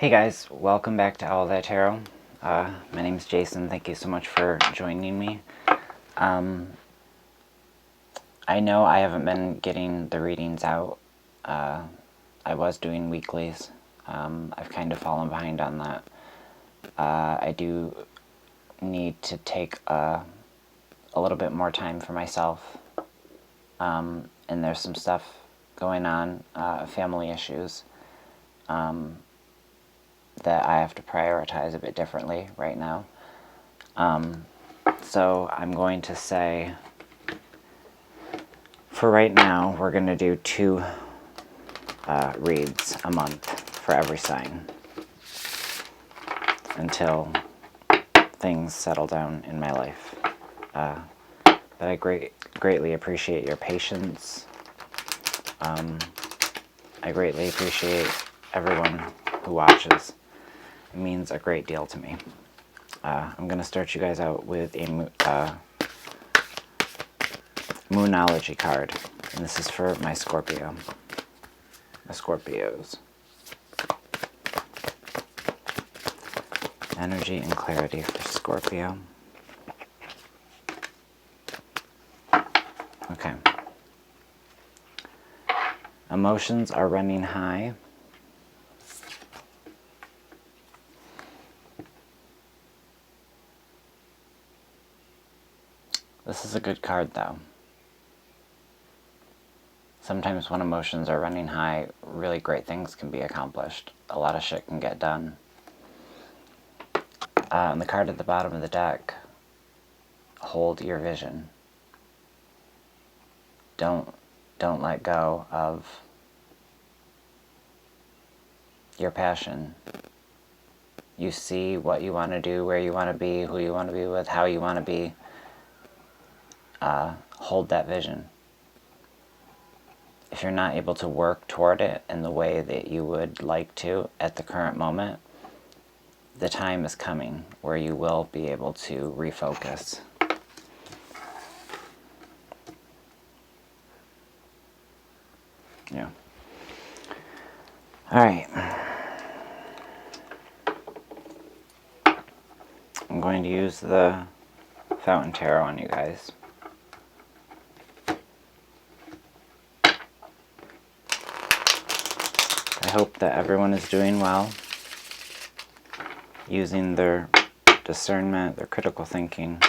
Hey guys, welcome back to Owlets Tarot. My name is Jason. Thank you so much for joining me. I know I haven't been getting the readings out. I was doing weeklies. I've kind of fallen behind on that. I do need to take a little bit more time for myself. And there's some stuff going on, family issues, that I have to prioritize a bit differently right now. So I'm going to say, for right now, we're going to do 2 reads a month for every sign until things settle down in my life. But I greatly appreciate your patience. I greatly appreciate everyone who watches. It means a great deal to me. I'm going to start you guys out with a Moonology card. And this is for my Scorpios. Energy and clarity for Scorpio. Okay. Emotions are running high. This is a good card, though. Sometimes when emotions are running high, really great things can be accomplished. A lot of shit can get done. And the card at the bottom of the deck, hold your vision. Don't let go of your passion. You see what you want to do, where you want to be, who you want to be with, how you want to be. Hold that vision. If you're not able to work toward it in the way that you would like to at the current moment, the time is coming where you will be able to refocus. Yeah. All right. I'm going to use the Fountain Tarot on you guys. I hope that everyone is doing well, using their discernment, their critical thinking,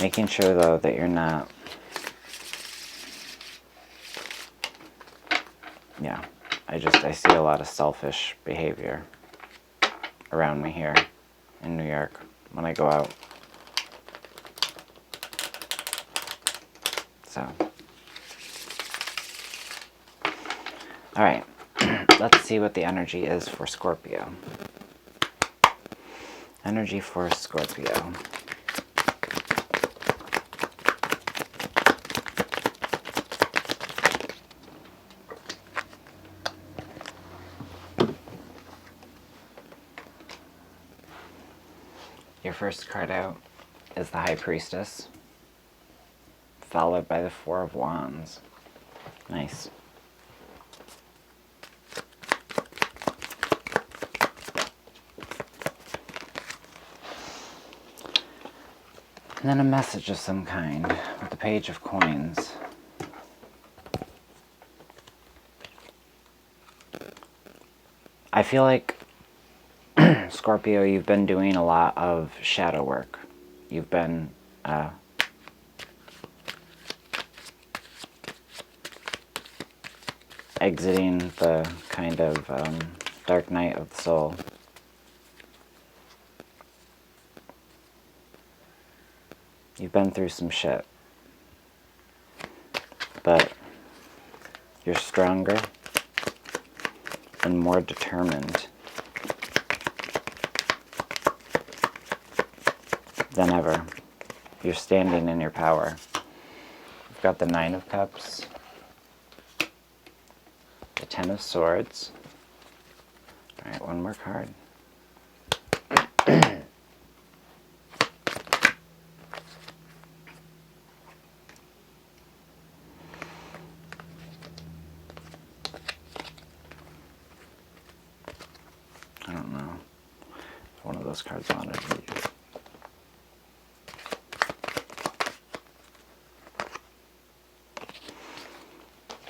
making sure though that you're not, I see a lot of selfish behavior around me here in New York when I go out. So, all right, let's see what the energy is for Scorpio. Energy for Scorpio. Your first card out is the High Priestess, followed by the Four of Wands. Nice. And then a message of some kind with the Page of Coins. I feel like, Scorpio, you've been doing a lot of shadow work. You've been exiting the kind of dark night of the soul. You've been through some shit. But you're stronger and more determined than ever. You're standing in your power. We've got the Nine of Cups, the Ten of Swords. All right, one more card. those cards wanted to read.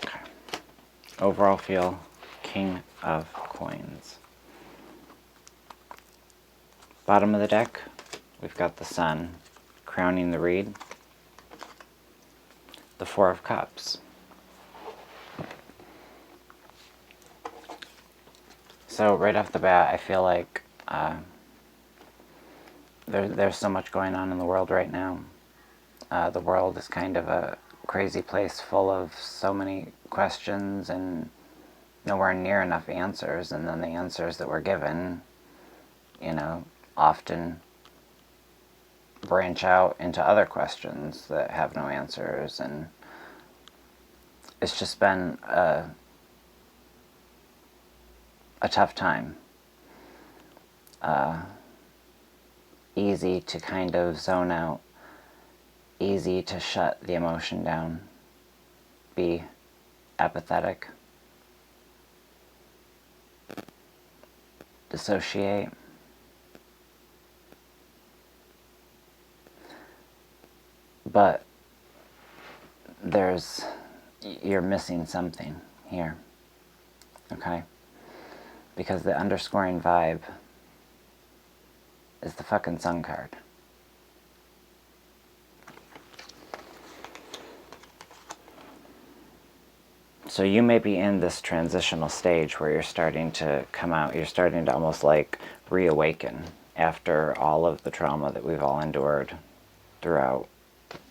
Okay. Overall feel, King of Coins. Bottom of the deck, we've got the Sun crowning the reed. The Four of Cups. So right off the bat, I feel like there's so much going on in the world right now. The world is kind of a crazy place full of so many questions and nowhere near enough answers. And then the answers that we're given, you know, often branch out into other questions that have no answers. And it's just been a tough time. Easy to kind of zone out, easy to shut the emotion down, be apathetic, dissociate. But you're missing something here, okay? Because the underscoring vibe is the fucking Sun card. So you may be in this transitional stage where you're starting to come out, you're starting to almost like reawaken after all of the trauma that we've all endured throughout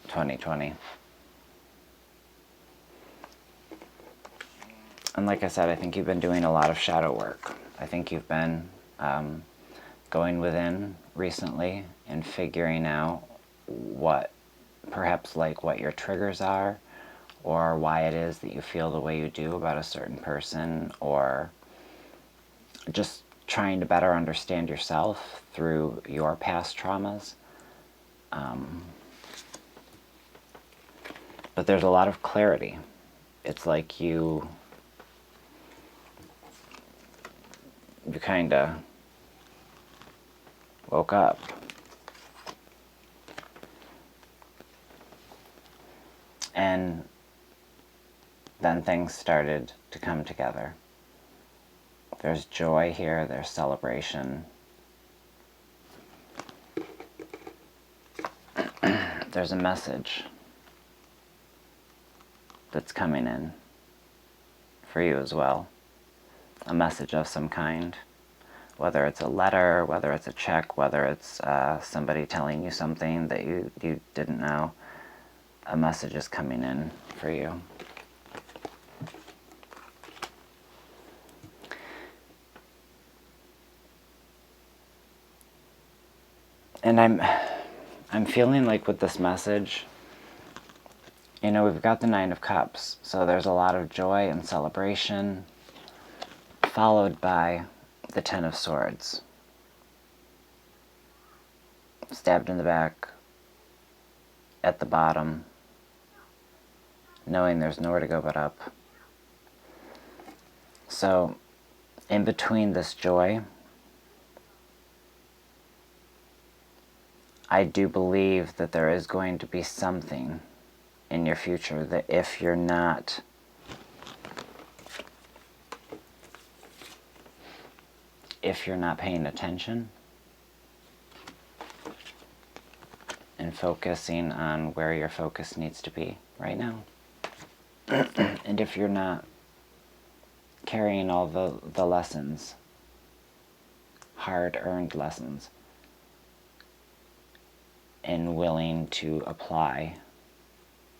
2020. And like I said, I think you've been doing a lot of shadow work. I think you've been going within recently and figuring out what your triggers are, or why it is that you feel the way you do about a certain person, or just trying to better understand yourself through your past traumas. But there's a lot of clarity. It's like you kind of woke up. And then things started to come together. There's joy here, there's celebration. There's a message that's coming in for you as well. A message of some kind. Whether it's a letter, whether it's a check, whether it's somebody telling you something that you didn't know. A message is coming in for you. And I'm feeling like with this message, you know, we've got the Nine of Cups, so there's a lot of joy and celebration, followed by the Ten of Swords. Stabbed in the back, at the bottom, knowing there's nowhere to go but up. So, in between this joy, I do believe that there is going to be something in your future that if you're not paying attention and focusing on where your focus needs to be right now, and if you're not carrying all the lessons, hard-earned lessons, and willing to apply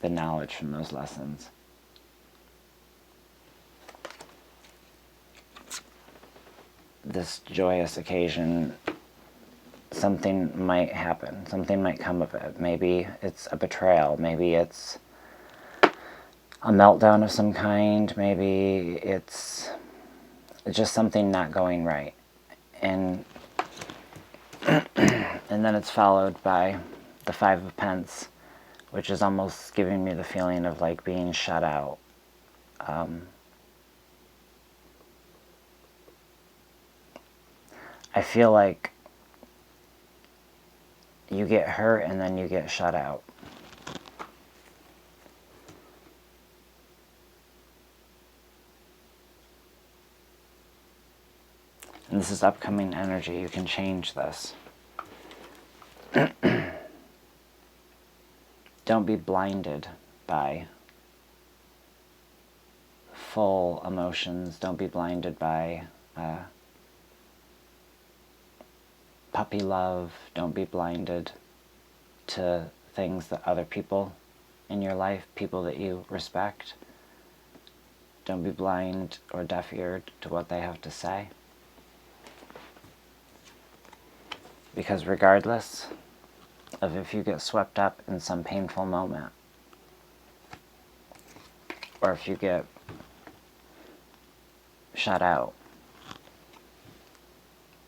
the knowledge from those lessons, this joyous occasion, something might happen, something might come of it. Maybe it's a betrayal, maybe it's a meltdown of some kind, maybe it's just something not going right. And and then it's followed by the Five of Pence, which is almost giving me the feeling of like being shut out. I feel like you get hurt and then you get shut out. And this is upcoming energy. You can change this. Don't be blinded by full emotions. Don't be blinded by puppy love. Don't be blinded to things that other people in your life, people that you respect. Don't be blind or deaf-eared to what they have to say. Because regardless of if you get swept up in some painful moment, or if you get shut out,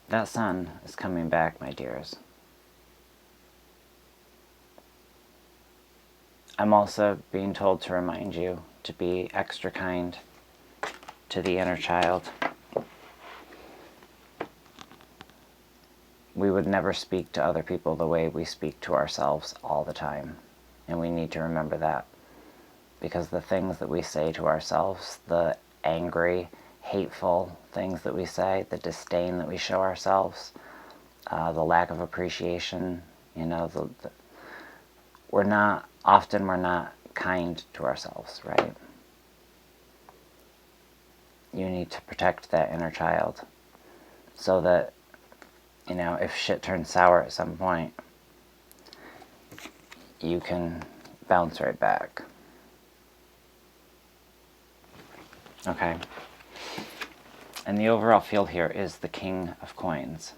that sun is coming back, my dears. I'm also being told to remind you to be extra kind to the inner child. We would never speak to other people the way we speak to ourselves all the time. And we need to remember that. Because the things that we say to ourselves, the angry, hateful things that we say, the disdain that we show ourselves, the lack of appreciation, you know, we're not kind to ourselves, right? You need to protect that inner child so that, you know, if shit turns sour at some point, you can bounce right back. Okay? And the overall feel here is the King of Coins.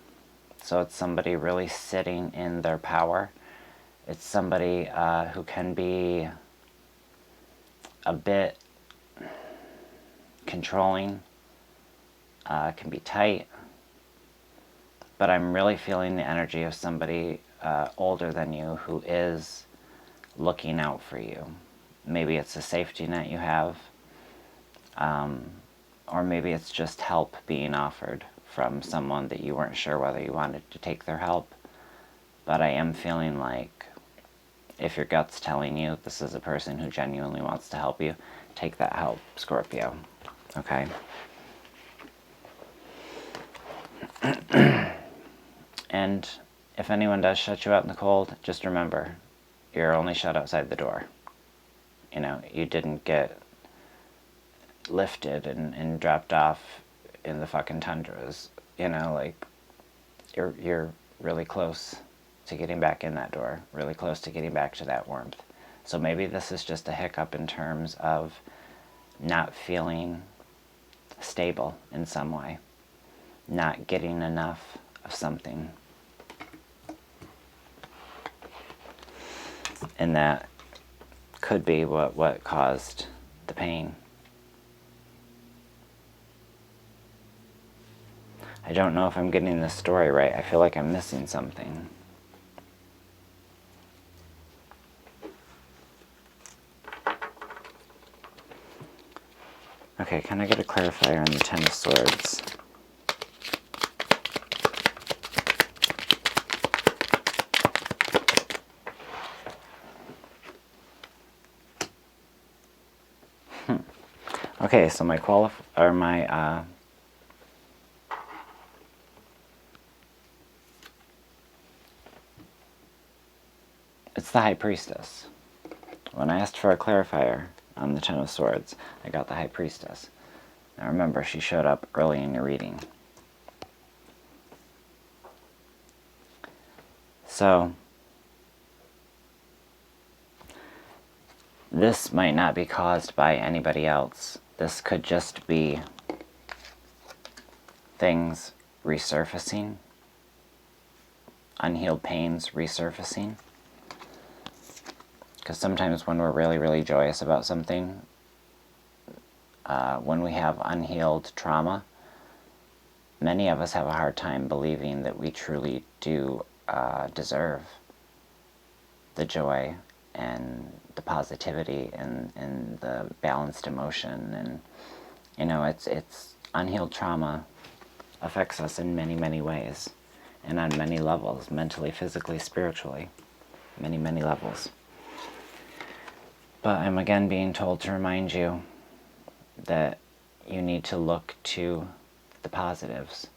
So it's somebody really sitting in their power. It's somebody who can be a bit controlling, can be tight, but I'm really feeling the energy of somebody older than you who is looking out for you. Maybe it's a safety net you have, or maybe it's just help being offered from someone that you weren't sure whether you wanted to take their help. But I am feeling like if your gut's telling you this is a person who genuinely wants to help you, take that help, Scorpio. Okay? And if anyone does shut you out in the cold, just remember, you're only shut outside the door. You know, you didn't get lifted and dropped off in the fucking tundras. You know, like, you're really close to getting back in that door, really close to getting back to that warmth. So maybe this is just a hiccup in terms of not feeling stable in some way, not getting enough of something. And that could be what caused the pain. I don't know if I'm getting this story right. I feel like I'm missing something. Okay, can I get a clarifier on the Ten of Swords? Okay, so my it's the High Priestess. When I asked for a clarifier on the Ten of Swords, I got the High Priestess. Now remember, she showed up early in your reading. So, this might not be caused by anybody else. This could just be things resurfacing, unhealed pains resurfacing. Because sometimes when we're really, really joyous about something, when we have unhealed trauma, many of us have a hard time believing that we truly do deserve the joy and the positivity and the balanced emotion. And, you know, it's unhealed trauma affects us in many, many ways. and on many levels, mentally, physically, spiritually, many, many levels. But I'm again being told to remind you that you need to look to the positives,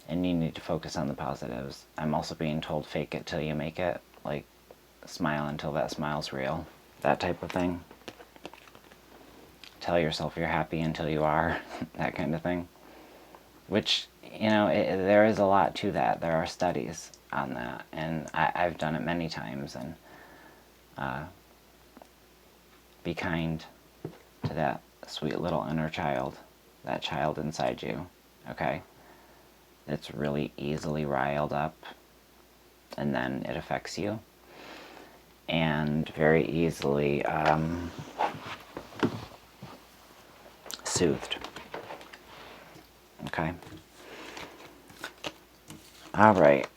and you need to focus on the positives. I'm also being told fake it till you make it, like smile until that smile's real, that type of thing. Tell yourself you're happy until you are, that kind of thing. Which, you know, there is a lot to that. There are studies on that, and I've done it many times. And be kind to that sweet little inner child, that child inside you, okay? It's really easily riled up, and then it affects you, and very easily soothed, okay? All right.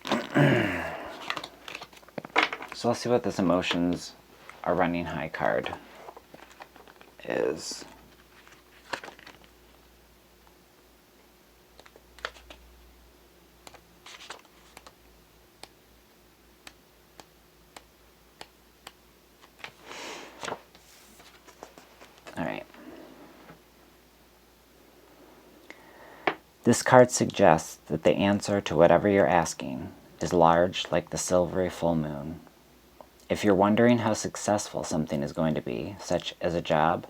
So let's see what this emotions are running high card is. All right. This card suggests that the answer to whatever you're asking is large like the silvery full moon. If you're wondering how successful something is going to be, such as a job,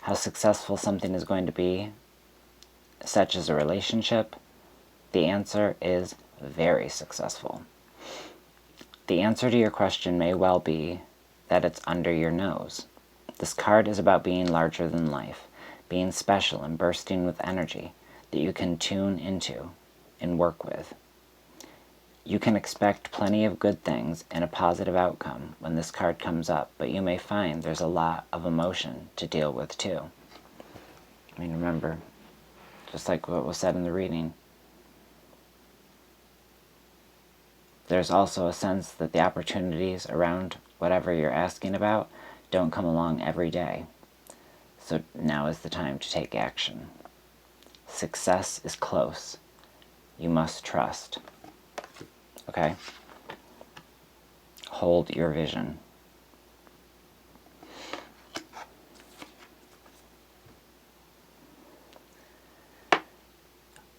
how successful something is going to be, such as a relationship, the answer is very successful. The answer to your question may well be that it's under your nose. This card is about being larger than life, being special and bursting with energy that you can tune into and work with. You can expect plenty of good things and a positive outcome when this card comes up, but you may find there's a lot of emotion to deal with too. I mean, remember, just like what was said in the reading, there's also a sense that the opportunities around whatever you're asking about don't come along every day. So now is the time to take action. Success is close. You must trust. Okay? Hold your vision.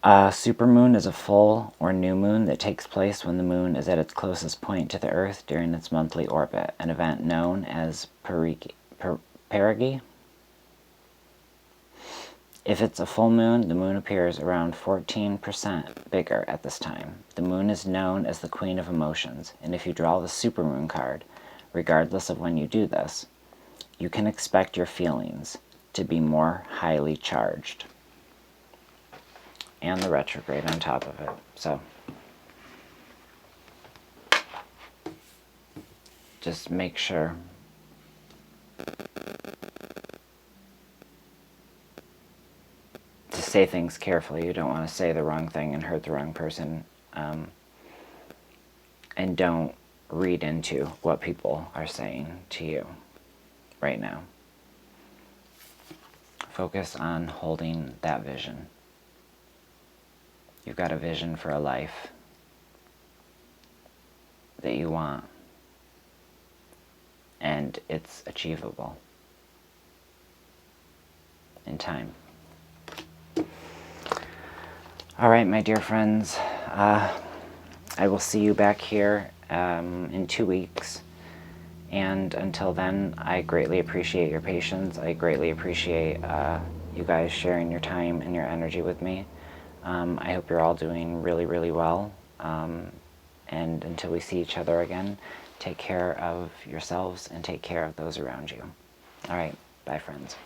A supermoon is a full or new moon that takes place when the moon is at its closest point to the Earth during its monthly orbit, an event known as perigee. If it's a full moon, the moon appears around 14% bigger at this time. The moon is known as the queen of emotions, and if you draw the supermoon card, regardless of when you do this, you can expect your feelings to be more highly charged. And the retrograde on top of it. So just make sure to say things carefully. You don't want to say the wrong thing and hurt the wrong person. And don't read into what people are saying to you right now. Focus on holding that vision. You've got a vision for a life that you want, and it's achievable in time. All right, my dear friends, I will see you back here in 2 weeks, and until then, I greatly appreciate your patience. I greatly appreciate you guys sharing your time and your energy with me. I hope you're all doing really, really well. And until we see each other again, take care of yourselves and take care of those around you. All right, bye, friends.